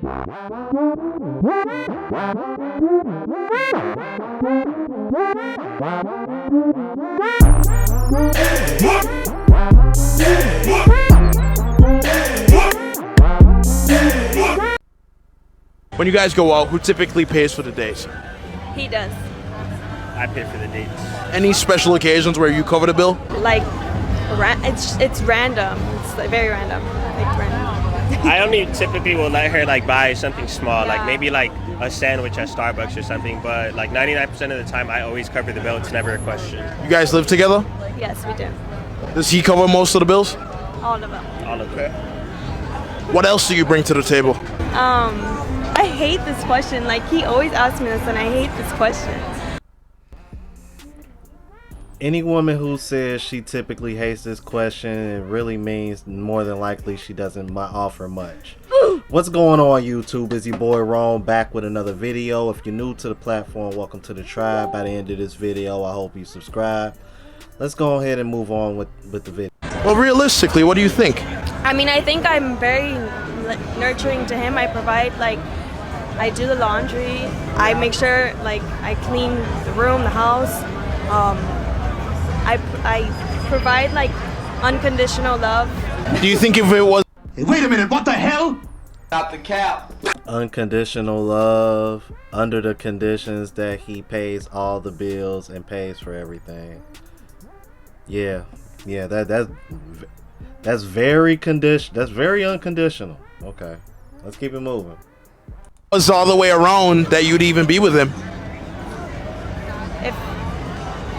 When you guys go out, who typically pays for the dates? He does. I pay for the dates. Any special occasions where you cover the bill? Like, it's random. It's like very random. Like random. I only typically will let her like buy something small, Yeah. like maybe like a sandwich at Starbucks or something. But like 99% of the time, I always cover the bill. It's never a question. You guys live together? Yes, we do. Does he cover most of the bills? All of them. All of it. What else do you bring to the table? I hate this question. Like, he always asks me this, and I hate this question. Any woman who says she typically hates this question, it really means more than likely she doesn't offer much. What's going on, YouTube? It's your boy Rome back with another video. If you're new to the platform, welcome to the tribe. By the end of this video, I hope you subscribe. Let's go ahead and move on with the video. Well, realistically, what do you think? I mean, I think I'm very nurturing to him. I provide, like, I do the laundry. I make sure, like, I clean the room, the house. I provide, like, unconditional love. Do you think if it was... Wait a minute, what the hell? Not the cap. Unconditional love under the conditions that he pays all the bills and pays for everything. Yeah, that's very unconditional. Okay, let's keep it moving. Was all the way around that you'd even be with him?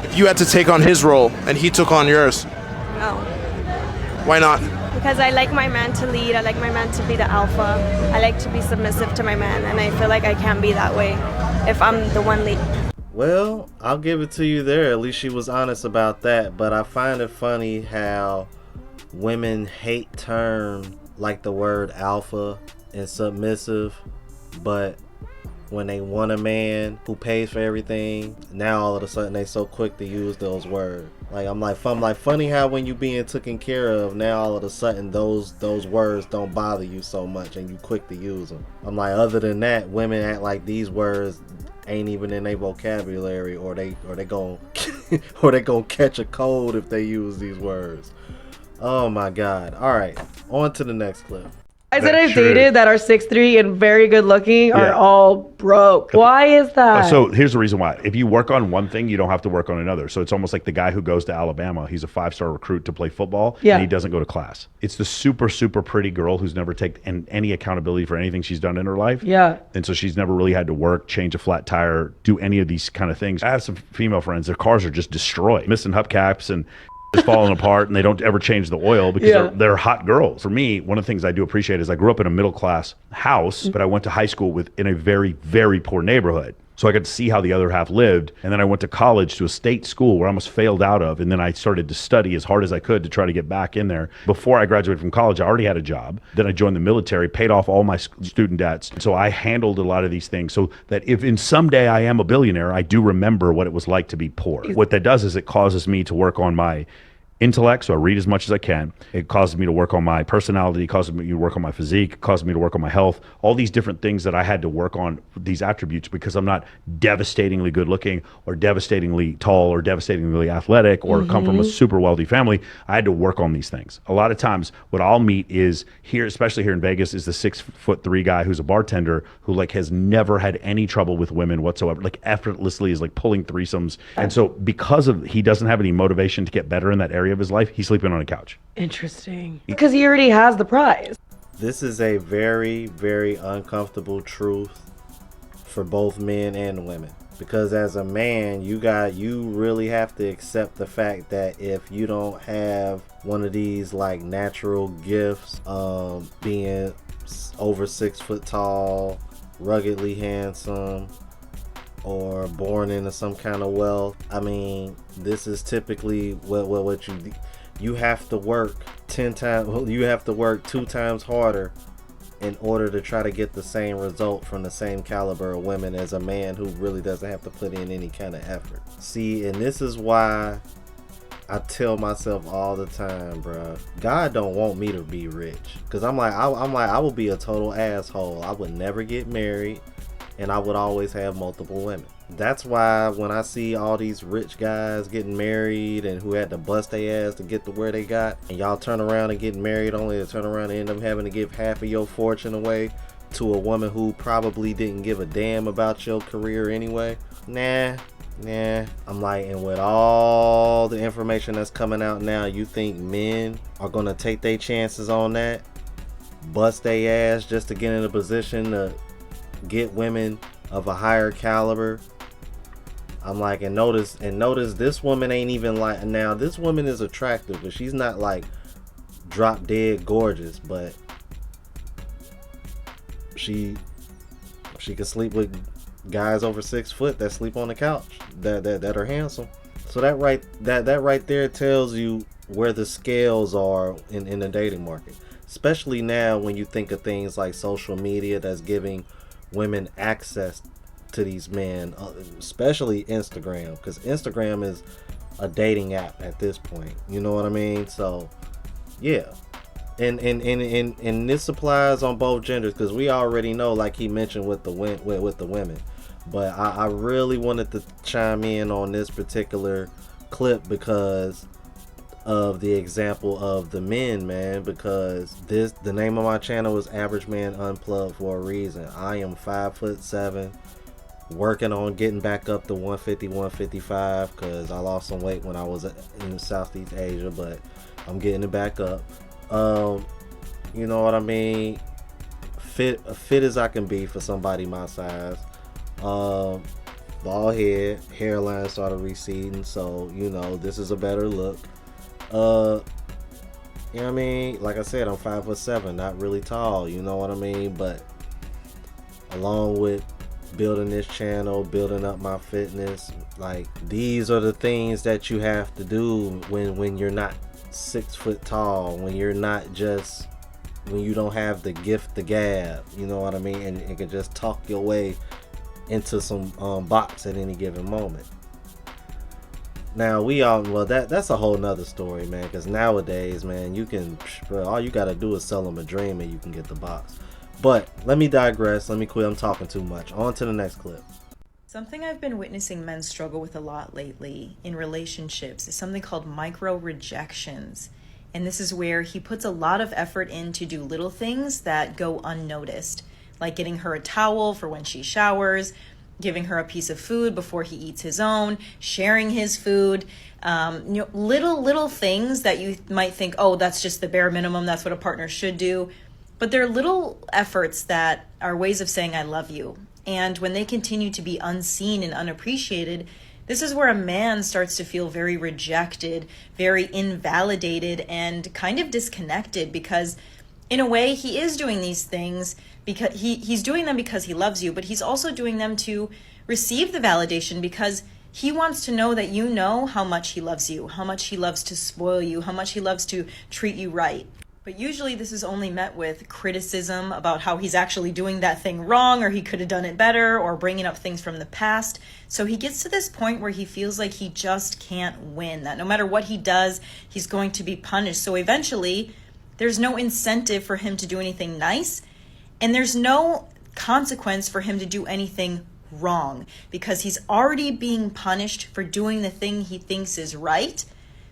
If you had to take on his role and he took on yours, No. why not? Because I like my man to lead. I like my man to be the alpha. I like to be submissive to my man, and I feel like I can't be that way if I'm the one lead. Well, I'll give it to you there. At least she was honest about that. But I find it funny how women hate terms like the word alpha and submissive, but when they want a man who pays for everything, now all of a sudden they so quick to use those words. Like I'm like funny how when you being taken care of, now all of a sudden those words don't bother you so much and you quick to use them. I'm like, other than that, women act like these words ain't even in their vocabulary, or they gon' or they gon' catch a cold if they use these words. Oh my God. All right, on to the next clip. Guys that I've dated that are 6'3" and very good looking are all broke. Why is that? So here's the reason why. If you work on one thing, you don't have to work on another. So it's almost like the guy who goes to Alabama. He's a 5-star recruit to play football, and he doesn't go to class. It's the super, super pretty girl who's never taken any accountability for anything she's done in her life. Yeah. And so she's never really had to work, change a flat tire, do any of these kind of things. I have some female friends, their cars are just destroyed, missing hubcaps and just falling apart, and they don't ever change the oil because they're hot girls. For me, one of the things I do appreciate is I grew up in a middle class house, but I went to high school in a very, very poor neighborhood. So I got to see how the other half lived. And then I went to college to a state school where I almost failed out of. And then I started to study as hard as I could to try to get back in there. Before I graduated from college, I already had a job. Then I joined the military, paid off all my student debts. So I handled a lot of these things so that if in someday I am a billionaire, I do remember what it was like to be poor. What that does is it causes me to work on my intellect, so I read as much as I can. It causes me to work on my personality, it causes me to work on my physique, it causes me to work on my health, all these different things that I had to work on, these attributes, because I'm not devastatingly good looking or devastatingly tall or devastatingly athletic or come from a super wealthy family. I had to work on these things. A lot of times what I'll meet is here, especially here in Vegas, is the 6'3" guy who's a bartender who like has never had any trouble with women whatsoever, like effortlessly is like pulling threesomes. And so because of he doesn't have any motivation to get better in that area of his life, he's sleeping on a couch. Interesting. Because he already has the prize. This is a very, very uncomfortable truth for both men and women. Because as a man, you really have to accept the fact that if you don't have one of these like natural gifts, being over 6 foot tall, ruggedly handsome, or born into some kind of wealth, I mean, this is typically what you have to work 10 times. You have to work 2 times harder in order to try to get the same result from the same caliber of women as a man who really doesn't have to put in any kind of effort. See, and this is why I tell myself all the time, bruh, God don't want me to be rich. Cause I'm like, I would be a total asshole. I would never get married, and I would always have multiple women. That's why when I see all these rich guys getting married and who had to bust their ass to get to where they got, and y'all turn around and get married only to turn around and end up having to give half of your fortune away to a woman who probably didn't give a damn about your career anyway. Nah. I'm like, and with all the information that's coming out now, you think men are gonna take their chances on that, bust their ass just to get in a position to get women of a higher caliber? I'm like, and notice this woman ain't even like, now this woman is attractive, but she's not like drop dead gorgeous, but she can sleep with guys over 6 foot that sleep on the couch that are handsome. So that right there tells you where the scales are in the dating market, especially now when you think of things like social media that's giving women access to these men, especially Instagram, because Instagram is a dating app at this point, you know what I mean? So yeah, and this applies on both genders, because we already know, like he mentioned with the women, but I really wanted to chime in on this particular clip because of the example of the men, man, because the name of my channel is Average Man Unplugged for a reason. I am 5'7", working on getting back up to 150, 155, because I lost some weight when I was in Southeast Asia, but I'm getting it back up. You know what I mean? Fit as I can be for somebody my size. Bald head, hairline started receding, so you know this is a better look. You know what I mean? Like I said, I'm 5'7", not really tall, you know what I mean? But along with building this channel, building up my fitness, like these are the things that you have to do when you're not 6 foot tall, when you don't have the gift the gab, you know what I mean, and can just talk your way into some box at any given moment. Now that's a whole nother story, man, because nowadays, man, all you gotta do is sell them a dream and you can get the box. But let me digress, let me quit, I'm talking too much. On to the next clip. Something I've been witnessing men struggle with a lot lately in relationships is something called micro-rejections. And this is where he puts a lot of effort in to do little things that go unnoticed, like getting her a towel for when she showers, giving her a piece of food before he eats his own, sharing his food, little things that you might think, oh, that's just the bare minimum, that's what a partner should do. But they're little efforts that are ways of saying I love you. And when they continue to be unseen and unappreciated, this is where a man starts to feel very rejected, very invalidated, and kind of disconnected, because in a way he is doing these things because he's doing them because he loves you, but he's also doing them to receive the validation because he wants to know that you know how much he loves you, how much he loves to spoil you, how much he loves to treat you right. But usually this is only met with criticism about how he's actually doing that thing wrong, or he could have done it better, or bringing up things from the past. So he gets to this point where he feels like he just can't win, that no matter what he does, he's going to be punished. So eventually there's no incentive for him to do anything nice, and there's no consequence for him to do anything wrong, because he's already being punished for doing the thing he thinks is right.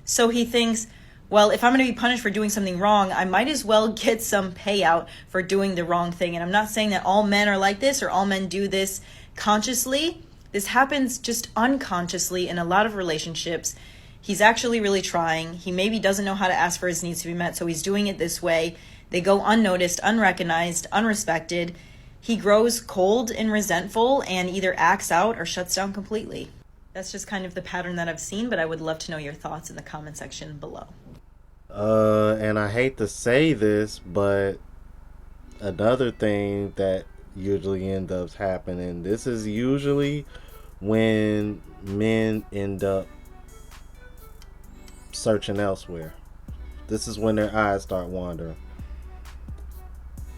So he thinks, well, if I'm going to be punished for doing something wrong, I might as well get some payout for doing the wrong thing. And I'm not saying that all men are like this or all men do this consciously. This happens just unconsciously in a lot of relationships. He's actually really trying. He maybe doesn't know how to ask for his needs to be met, so he's doing it this way. They go unnoticed, unrecognized, unrespected. He grows cold and resentful and either acts out or shuts down completely. That's just kind of the pattern that I've seen, but I would love to know your thoughts in the comment section below. And I hate to say this, but another thing that usually ends up happening, this is usually when men end up searching elsewhere. This is when their eyes start wandering.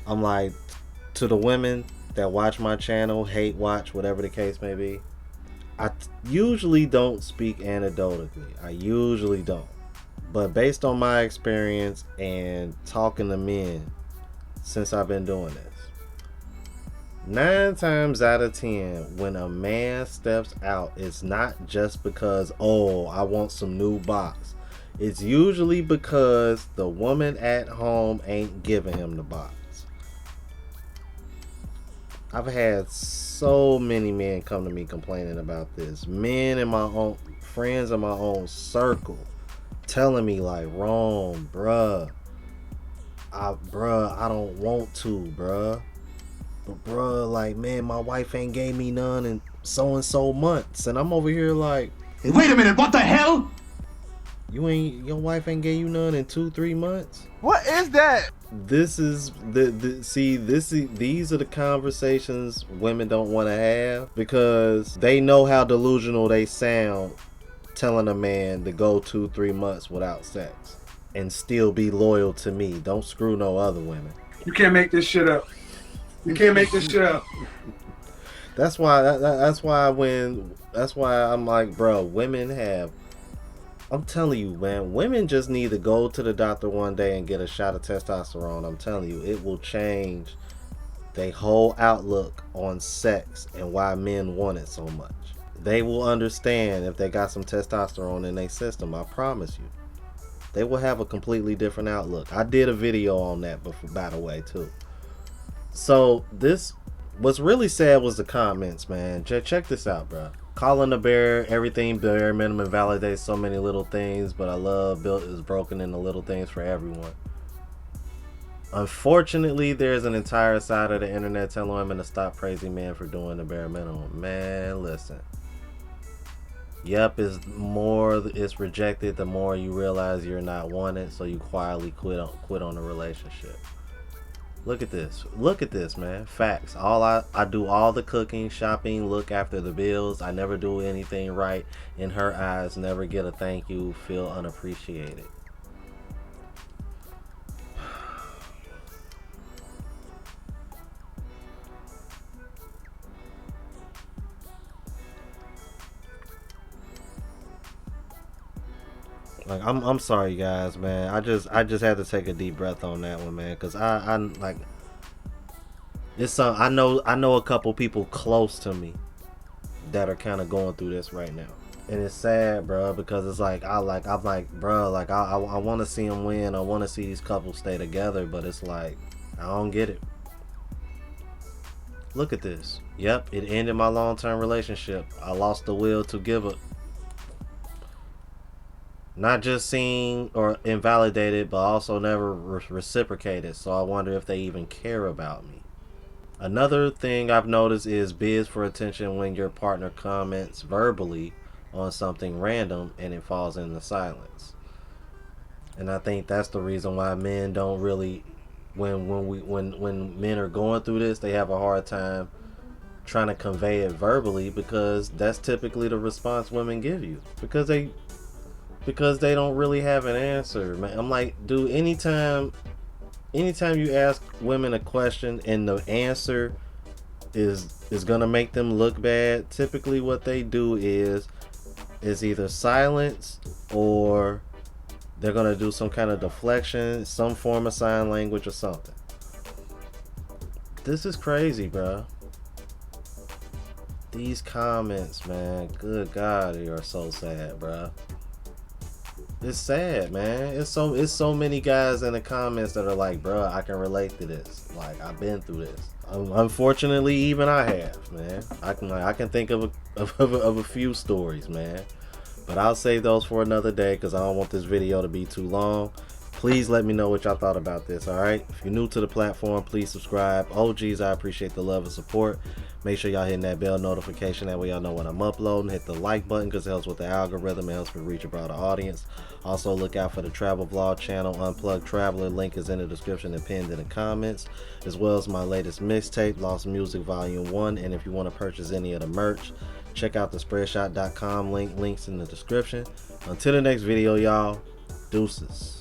I'm like, to the women that watch my channel, hate watch, whatever the case may be, I usually don't speak anecdotally. I usually don't. But based on my experience and talking to men since I've been doing this, 9 times out of 10, when a man steps out, it's not just because, oh, I want some new box. It's usually because the woman at home ain't giving him the box. I've had so many men come to me complaining about this. Men in my own, friends in my own circle, telling me like, wrong, bruh. I don't want to, bruh. But bruh, like, man, my wife ain't gave me none in so and so months, and I'm over here like, Wait a minute, what the hell? your wife ain't gave you none in 2-3 months? What is that? This is these are the conversations women don't want to have, because they know how delusional they sound telling a man to go 2-3 months without sex and still be loyal to me. Don't screw no other women. You can't make this shit up. You can't make this shit up. That's why I'm like, bro, women have, I'm telling you, man, women just need to go to the doctor one day and get a shot of testosterone. I'm telling you, it will change their whole outlook on sex and why men want it so much. They will understand if they got some testosterone in their system. I promise you. They will have a completely different outlook. I did a video on that before, by the way, too. So what's really sad was the comments, man. Check this out, bro. Calling the bear, everything bare minimum validates so many little things, but I love built is broken in the little things for everyone. Unfortunately, there's an entire side of the internet telling women to stop praising men for doing the bare minimum. Man, listen. Yep, it's rejected the more you realize you're not wanted, so you quietly quit on the relationship. Look at this, man. Facts. I do all the cooking, shopping, look after the bills. I never do anything right in her eyes, never get a thank you, feel unappreciated. Like, I'm sorry, guys, man. I just had to take a deep breath on that one, man, because I like, it's I know a couple people close to me that are kind of going through this right now, and it's sad, bro, because it's like I'm like, bro, like I want to see them win. I want to see these couples stay together, but it's like I don't get it. Look at this. Yep, it ended my long-term relationship. I lost the will to give up. Not just seen or invalidated, but also never reciprocated. So I wonder if they even care about me. Another thing I've noticed is bids for attention when your partner comments verbally on something random and it falls into silence. And I think that's the reason why men don't really, when men are going through this, they have a hard time trying to convey it verbally, because that's typically the response women give you, because they don't really have an answer, man. I'm like, dude, anytime you ask women a question and the answer is gonna make them look bad, typically what they do is either silence, or they're gonna do some kind of deflection, some form of sign language or something. This is crazy, bro. These comments, man, good God, they are so sad, bro. It's sad, man. It's so many guys in the comments that are like, bro, I can relate to this. Like, I've been through this. Unfortunately, even I have, man. I can think of a few stories, man. But I'll save those for another day, because I don't want this video to be too long. Please let me know what y'all thought about this, alright? If you're new to the platform, please subscribe. OGs, I appreciate the love and support. Make sure y'all hitting that bell notification, that way y'all know when I'm uploading. Hit the like button, because it helps with the algorithm. It helps me reach a broader audience. Also, look out for the travel vlog channel, Unplugged Traveler. Link is in the description and pinned in the comments, as well as my latest mixtape, Lost Music Volume 1. And if you want to purchase any of the merch, check out the spreadshot.com link. Links in the description. Until the next video, y'all, deuces.